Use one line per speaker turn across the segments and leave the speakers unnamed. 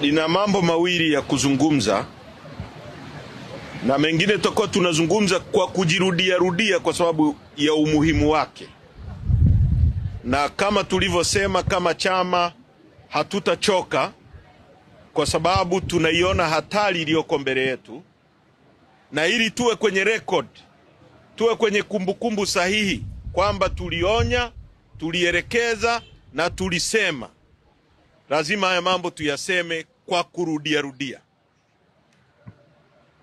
Nina mambo mawili ya kuzungumza, na mengine tutakuwa tunazungumza kwa kujirudia kwa sababu ya umuhimu wake. Na kama tulivyosema, kama chama hatutachoka, kwa sababu tunaiona hatari iliyoko mbele yetu, na ili tuwe kwenye record, tuwe kwenye kumbukumbu sahihi kwamba tulionya, tulielekeza na tulisema, lazima haya mambo tuyaseme kwa kurudia.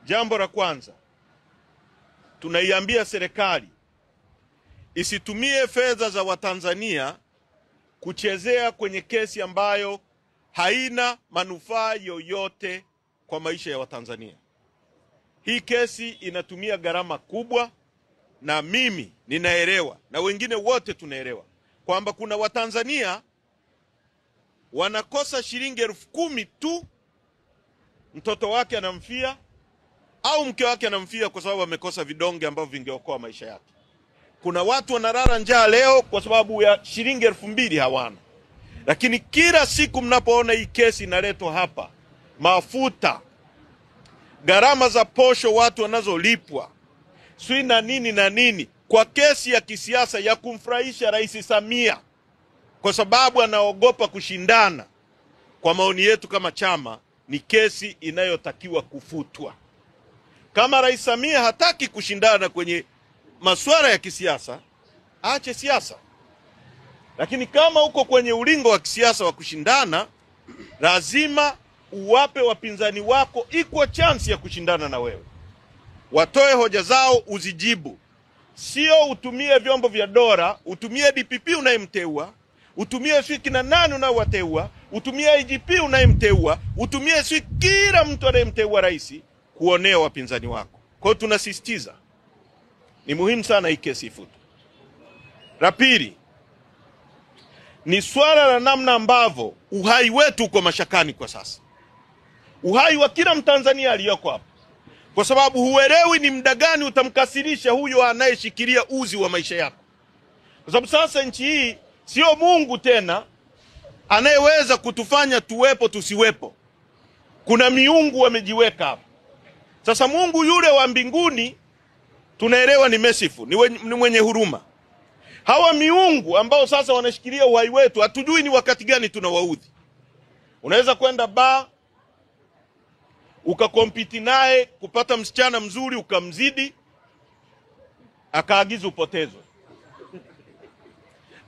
Jambo la kwanza, tunaiambia serikali isitumie fedha za Watanzania kuchezea kwenye kesi ambayo haina manufaa yoyote kwa maisha ya Watanzania. Hii kesi inatumia gharama kubwa, na mimi ninaelewa na wengine wote tunaelewa kwamba kuna Watanzania wanakosa shilingi 10,000 tu, mtoto wake anamfia au mke wake anamfia kwa sababu amekosa vidonge ambavyo vingeokoa maisha yake. Kuna watu wanalala njaa leo kwa sababu ya shilingi 2,000 hawana. Lakini kila siku mnapoona hii kesi inaletwa hapa, mafuta, gharama za posho watu wanazolipwa, sui na nini, kwa kesi ya kisiasa ya kumfurahisha Rais Samia kwa sababu anaogopa kushindana, kwa maoni yetu kama chama, ni kesi inayotakiwa kufutwa. Kama Rais Samia hataki kushindana kwenye masuala ya kisiasa, aache siasa. Lakini kama uko kwenye ulingo wa kisiasa wa kushindana, lazima uwape wapinzani wako equal chance ya kushindana na wewe. Watoe hoja zao, uzijibu. Sio utumie vyombo vya dola, utumie DPP unayemteua, utumie fiki na nani unaowateua, utumie IGP unayemteua, utumie kila mtu anayemteua rais kuonea wapinzani wako. Kwa hiyo tunasisitiza, ni muhimu sana hii kesi ifutwe. La pili, ni swala la namna ambavyo uhai wetu uko mashakani kwa sasa. Uhai wa kila Mtanzania aliyoko hapa. Kwa sababu huelewi ni muda gani utamkasirisha huyo anayeshikilia uzi wa maisha yako. Kwa sababu sasa nchi hii sio Mungu tena anayeweza kutufanya tuwepo tusiwepo. Kuna miungu wamejiweka hapa. Sasa Mungu yule wa mbinguni tunaelewa ni merciful, ni mwenye huruma. Hawa miungu ambao sasa wanashikilia uhai wetu, hatujui ni wakati gani tunawaudhi. Unaweza kwenda bar ukakompiti naye kupata msichana mzuri, ukamzidi, akaagiza upotezwe.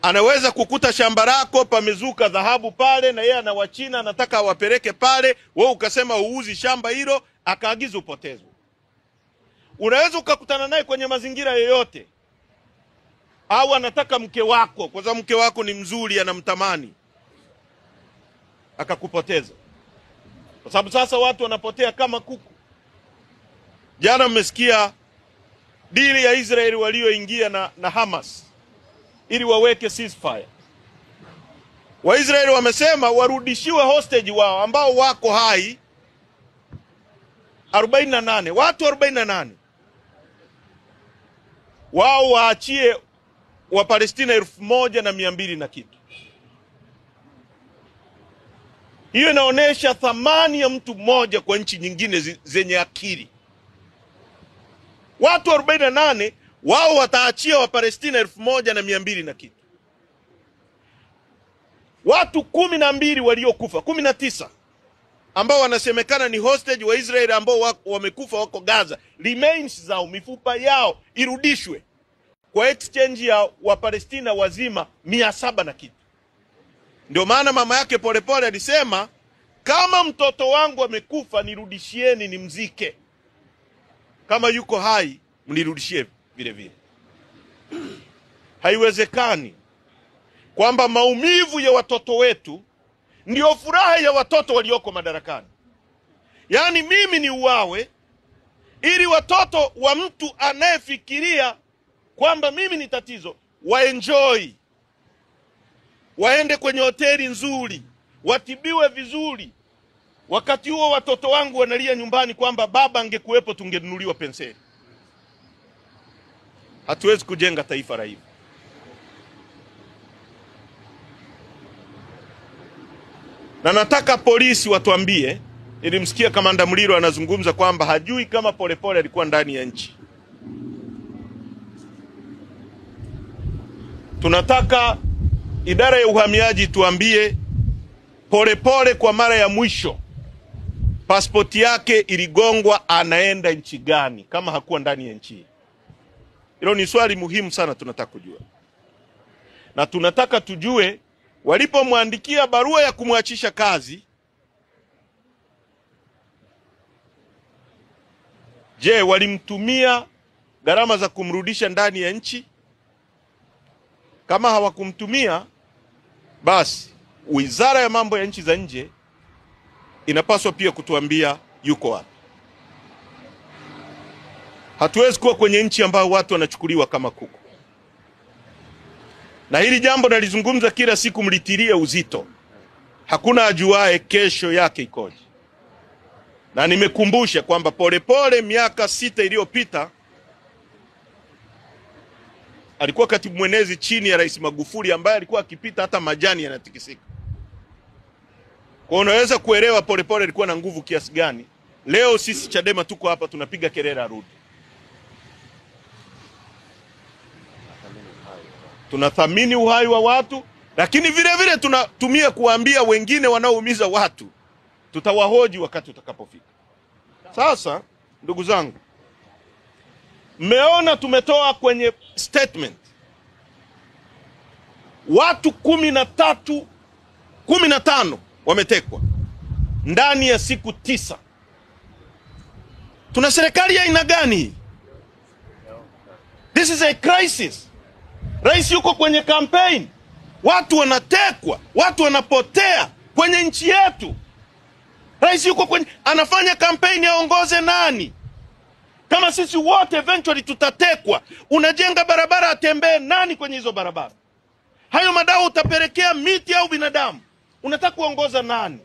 Anaweza kukuta shamba lako pamezuka dhahabu pale, na yeye ana Wachina anataka awapeleke pale, wewe ukasema uuzi shamba hilo, akaagiza upotezwe. Unaweza ukakutana naye kwenye mazingira yoyote, au anataka mke wako kwa sababu mke wako ni mzuri, anamtamani, akakupoteza. Kwa sababu sasa watu wanapotea kama kuku. Jana mmesikia dili ya Israeli walioingia na Hamas ili waweke ceasefire. Waisraeli wamesema warudishiwe hostage wao ambao wako hai 48, watu 48. Wao waachie wa Palestina 1,200 na kitu. Hiyo inaonesha thamani ya mtu mmoja kwa nchi nyingine zenye akili. Watu 48 wao wataachia wa Palestina 1,200 na kitu. Watu 12 waliokufa, 19 ambao wanasemekana ni hostage wa Israeli ambao wamekufa wako Gaza, remains zao, mifupa yao irudishwe kwa exchange ya wa Palestina wazima 700 na kitu. Ndio maana mama yake Polepole alisema, kama mtoto wangu amekufa nirudishieni nimzike, kama yuko hai mnirudishie vile vile. Haiwezekani kwamba maumivu ya watoto wetu ndio furaha ya watoto walioko madarakani. Yaani mimi ni uwawe ili watoto wa mtu anayefikiria kwamba mimi ni tatizo waenjoy, waende kwenye hoteli nzuri, watibiwe vizuri. Wakati huo watoto wangu wanalia nyumbani kwamba baba angekuwepo tungenunuliwa penseli. Hatuwezi kujenga taifa la hivi. Na nataka polisi watuambie, nilimsikia Kamanda Mliro anazungumza kwamba hajui kama Polepole alikuwa ndani ya nchi. Tunataka idara ya uhamiaji tuambie Polepole kwa mara ya mwisho pasipoti yake iligongwa anaenda nchi gani kama hakuwa ndani ya nchi. Hilo ni swali muhimu sana tunataka kujua. Na tunataka tujue walipomwandikia barua ya kumwachisha kazi, je, walimtumia gharama za kumrudisha ndani ya nchi? Kama hawakumtumia, basi Wizara ya Mambo ya Nchi za Nje inapaswa pia kutuambia yuko wapi. Hatuwezi kuwa kwenye nchi ambayo watu wanachukuliwa kama kuku. Na hili jambo nalizungumza kila siku, mlitilie uzito. Hakuna ajuae kesho yake ikoje. Na nimekumbusha kwamba Polepole miaka 6 iliyopita alikuwa katibu mwenezi chini ya Rais Magufuli, ambaye alikuwa akipita hata majani yanatikisika. Kwa unaweza kuelewa Polepole alikuwa na nguvu kiasi gani. Leo sisi Chadema tuko hapa tunapiga kelele arudi. Tunathamini uhai wa watu, lakini vile vile tunatumia kuambia wengine wanaoumiza watu tutawahoji wakati utakapofika. Sasa ndugu zangu, mmeona tumetoa kwenye statement watu 15 wametekwa ndani ya siku 9. Tuna serikali ya aina gani? This is a crisis. Rais yuko kwenye campaign, watu wanatekwa, watu wanapotea kwenye nchi yetu. Rais yuko kwenye anafanya campaign, aongoze nani? Kama sisi wote eventually tutatekwa, unajenga barabara, atembee nani kwenye hizo barabara? Hayo madawa utapelekea miti au binadamu? Unataka kuongoza nani?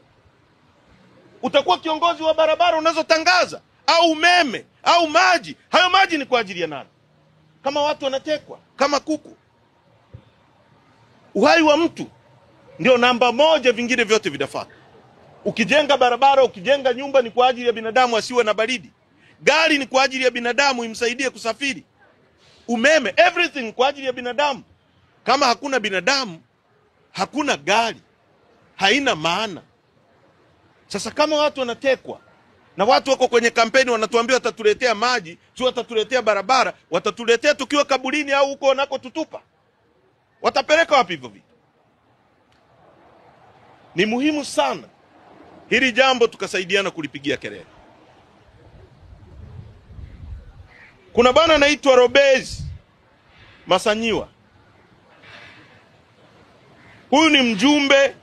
Utakuwa kiongozi wa barabara unazotangaza au umeme au maji? Hayo maji ni kwa ajili ya nani? Kama watu wanatekwa kama kuku. Uhai wa mtu ndio namba 1, vingine vyote vinafaa. Ukijenga barabara, ukijenga nyumba ni kwa ajili ya binadamu asiwe na baridi. Gari ni kwa ajili ya binadamu imsaidie kusafiri. Umeme, everything kwa ajili ya binadamu. Kama hakuna binadamu, hakuna gari. Haina maana. Sasa kama watu wanatekwa na watu wako kwenye kampeni wanatuambia watatuletea maji, sio watatuletea barabara, watatuletea tukiwa kaburini au huko nako tutupa. Watapeleka wapi hivyo vitu? Ni muhimu sana hili jambo tukasaidiana kulipigia kelele. Kuna bwana anaitwa Robezi Masanyiwa. Huyu ni mjumbe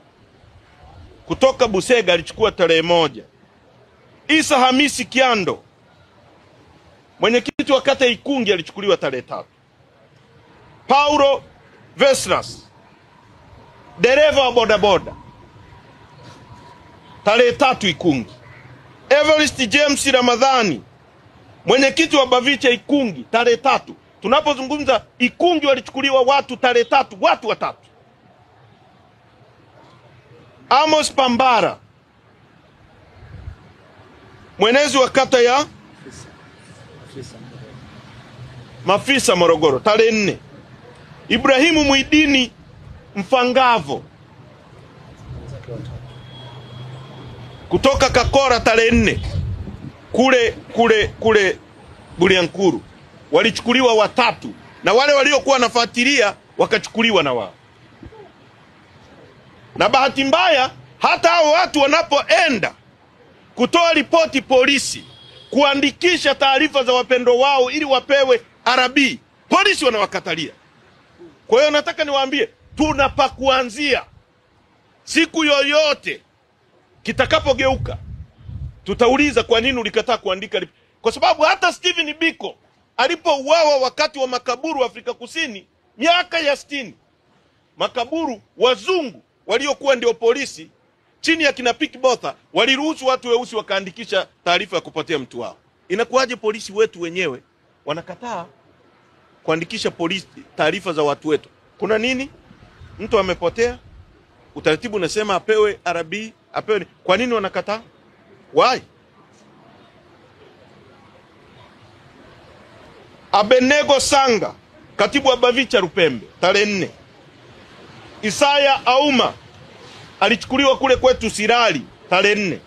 kutoka Busega, alichukua tarehe 1. Isa Hamisi Kiando, mwenyekiti wa kata Ikungi, alichukuliwa tarehe 3. Paulo Vesnas, dereva wa bodaboda, tarehe 3 Ikungi. Evarist James Ramadhani, mwenyekiti wa Bavicha Ikungi, tarehe 3. Tunapozungumza Ikungi walichukuliwa watu tarehe 3, watu watatu. Amos Pambara, mwenezi wa kata ya Mafisa Morogoro, tarehe 4. Ibrahimu Muidini Mfangavo kutoka Kakora, tarehe 4. Kule Bulyanhulu walichukuliwa watatu, na wale waliokuwa nafuatilia wakachukuliwa na wao. Na bahati mbaya hata hao watu wanapoenda kutoa ripoti polisi, kuandikisha taarifa za wapendo wao ili wapewe RB, polisi wanawakatalia. Kwa hiyo nataka niwaambie, tunapakuanzia. Siku yoyote kitakapogeuka tutauliza kwa nini ulikataa kuandika. Kwa sababu hata Stephen Biko alipouawa wakati wa makaburu Afrika Kusini miaka ya 60, makaburu wazungu waliokuwa ndio polisi chini ya kina Piki Botha waliruhusu watu weusi wakaandikisha taarifa ya kupotea mtu wao. Inakuwaje polisi wetu wenyewe wanakataa kuandikisha polisi taarifa za watu wetu? Kuna nini? Mtu amepotea, utaratibu unasema apewe RB, apewe. Kwa nini wanakataa? Why? Abenego Sanga, katibu wa Bavicha Rupembe, tarehe 4. Isaya Auma alichukuliwa kule kwetu Sirali, tarehe 4.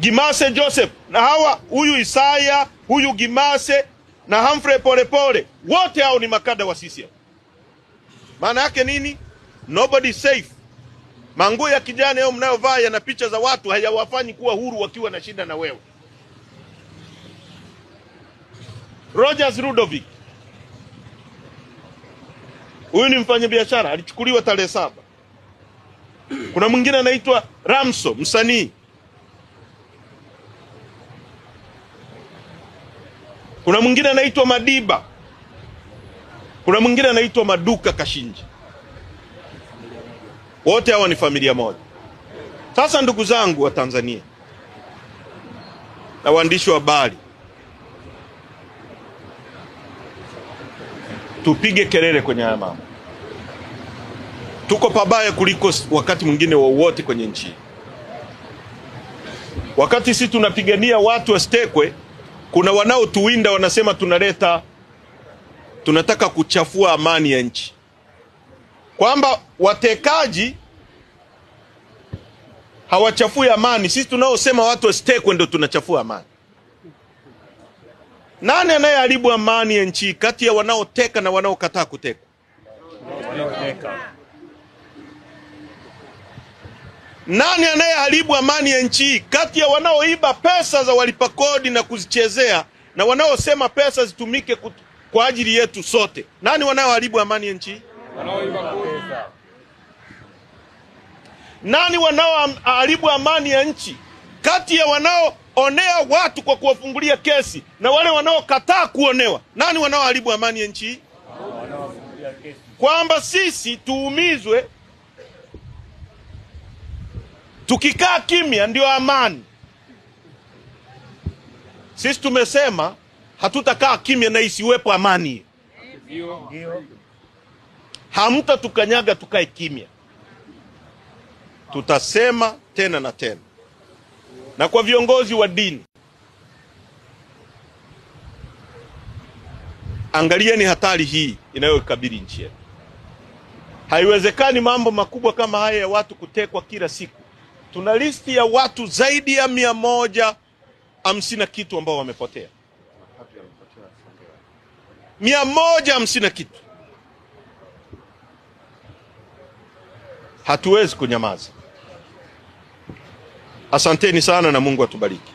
Gimase Joseph, na hawa, huyu Isaya, huyu Gimase na Humphrey Polepole, wote hao ni makada wa CCM. Maana yake nini? Nobody safe. Manguo ya kijani yao mnayovaa yana picha za watu, hayawafanyi kuwa huru wakiwa na shida na wewe. Rogers Ludovic, huyu ni mfanyabiashara, alichukuliwa tarehe 7. Kuna mwingine anaitwa Ramso, msanii. Kuna mwingine anaitwa Madiba. Kuna mwingine anaitwa Maduka Kashinji. Wote hawa ni familia moja. Sasa ndugu zangu wa Tanzania na waandishi wa habari, tupige kelele kwenye haya mambo. Tuko pabaya kuliko wakati mwingine wowote kwenye nchi. Wakati sisi tunapigania watu wasitekwe, kuna wanaotuwinda wanasema tunataka kuchafua amani ya nchi. Kwamba watekaji hawachafui amani, sisi tunaosema watu wasitekwe ndio tunachafua amani. Nani anayeharibu amani ya nchi kati ya wanaoteka na wanaokataa kuteka? Nani anayeharibu amani ya nchi kati ya wanaoiba pesa za walipa kodi na kuzichezea na wanaosema pesa zitumike kwa ajili yetu sote? Nani wanaoharibu amani ya nchi? Wanaoiba pesa. Nani wanaoharibu amani ya nchi kati ya wanaoonea watu kwa kuwafungulia kesi na wale wanaokataa kuonewa? Nani wanaoharibu amani ya nchi? Kwamba sisi tuumizwe, tukikaa kimya ndio amani. Sisi tumesema hatutakaa kimya na isiwepo amani. Hamtatukanyaga tukae kimya. Tutasema tena na tena. Na kwa viongozi wa dini, angalieni hatari hii inayokabili nchi yetu. Haiwezekani mambo makubwa kama haya ya watu kutekwa kila siku. Tuna listi ya watu zaidi ya 150 kitu ambao wamepotea. 150 kitu. Hatuwezi kunyamaza. Asanteni sana na Mungu atubariki.